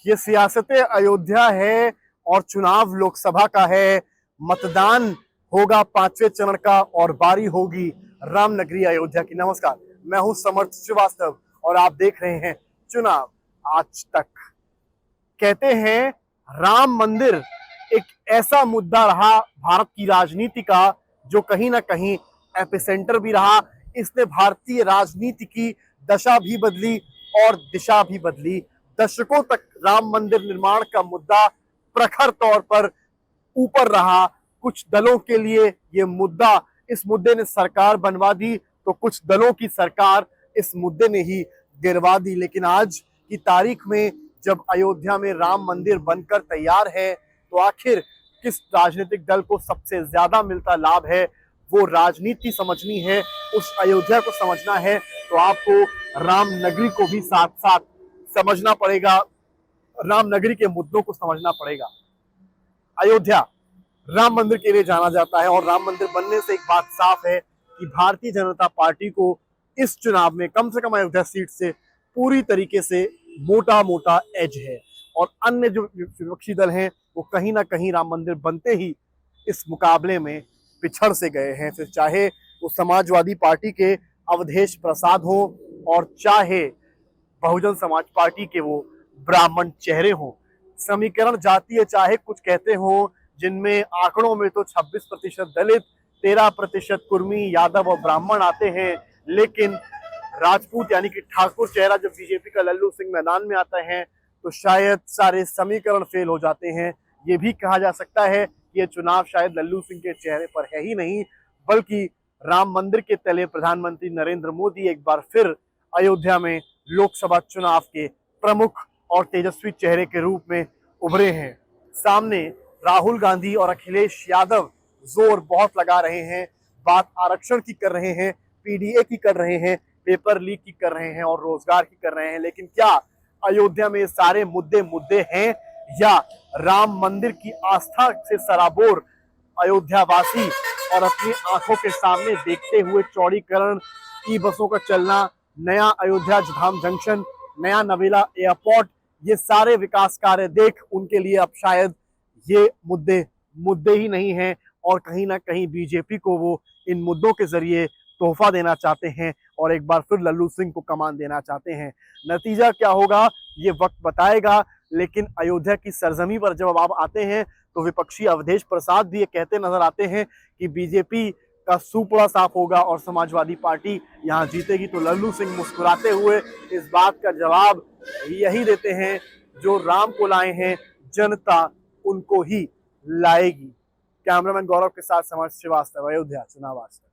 ये सियासत अयोध्या है और चुनाव लोकसभा का है। मतदान होगा 5वें चरण का और बारी होगी रामनगरी अयोध्या की। नमस्कार, मैं हूं समर्थ श्रीवास्तव और आप देख रहे हैं चुनाव आज तक। कहते हैं राम मंदिर एक ऐसा मुद्दा रहा भारत की राजनीति का जो कहीं ना कहीं एपिसेंटर भी रहा। इसने भारतीय राजनीति की दशा भी बदली और दिशा भी बदली। दशकों तक राम मंदिर निर्माण का मुद्दा प्रखर तौर पर ऊपर रहा। कुछ दलों के लिए ये मुद्दा, इस मुद्दे ने सरकार बनवा दी तो कुछ दलों की सरकार इस मुद्दे ने ही गिरवा दी। लेकिन आज की तारीख में जब अयोध्या में राम मंदिर बनकर तैयार है तो आखिर किस राजनीतिक दल को सबसे ज्यादा मिलता लाभ है, वो राजनीति समझनी है, उस अयोध्या को समझना है तो आपको रामनगरी को भी साथ साथ समझना पड़ेगा, रामनगरी के मुद्दों को समझना पड़ेगा। अयोध्या राम मंदिर के लिए जाना जाता है और राम मंदिर बनने से एक बात साफ है कि भारतीय जनता पार्टी को इस चुनाव में कम से कम अयोध्या सीट से पूरी तरीके से मोटा मोटा एज है। और अन्य जो विपक्षी दल हैं वो कहीं ना कहीं राम मंदिर बनते ही इस मुकाबले में पिछड़ से गए हैं। फिर चाहे वो समाजवादी पार्टी के अवधेश प्रसाद हो और चाहे बहुजन समाज पार्टी के वो ब्राह्मण चेहरे हों। समीकरण जातीय चाहे कुछ कहते हों, जिनमें आंकड़ों में तो 26% दलित, 13% कुर्मी, यादव और ब्राह्मण आते हैं, लेकिन राजपूत यानी कि ठाकुर चेहरा जब बीजेपी का लल्लू सिंह मैदान में आता है तो शायद सारे समीकरण फेल हो जाते हैं। ये भी कहा जा सकता है कि ये चुनाव शायद लल्लू सिंह के चेहरे पर है ही नहीं, बल्कि राम मंदिर के तले प्रधानमंत्री नरेंद्र मोदी एक बार फिर अयोध्या में लोकसभा चुनाव के प्रमुख और तेजस्वी चेहरे के रूप में उभरे हैं। सामने राहुल गांधी और अखिलेश यादव जोर बहुत लगा रहे हैं, बात आरक्षण की कर रहे हैं, पीडीए की कर रहे हैं, पेपर लीक की कर रहे हैं और रोजगार की कर रहे हैं। लेकिन क्या अयोध्या में सारे मुद्दे हैं या राम मंदिर की आस्था से सराबोर अयोध्यावासी और अपनी आंखों के सामने देखते हुए चौड़ीकरण, ई बसों का चलना, नया अयोध्या धाम जंक्शन, नया नवेला एयरपोर्ट, ये सारे विकास कार्य देख उनके लिए अब शायद ये मुद्दे ही नहीं हैं और कहीं ना कहीं बीजेपी को वो इन मुद्दों के जरिए तोहफा देना चाहते हैं और एक बार फिर लल्लू सिंह को कमान देना चाहते हैं। नतीजा क्या होगा ये वक्त बताएगा, लेकिन अयोध्या की सरजमी पर जब आप आते हैं तो विपक्षी अवधेश प्रसाद भी ये कहते नजर आते हैं कि बीजेपी का सुपड़ा साफ होगा और समाजवादी पार्टी यहाँ जीतेगी। तो लल्लू सिंह मुस्कुराते हुए इस बात का जवाब यही देते हैं, जो राम को लाए हैं जनता उनको ही लाएगी। कैमरामैन गौरव के साथ समर्थ श्रीवास्तव, अयोध्या चुनाव आज तक।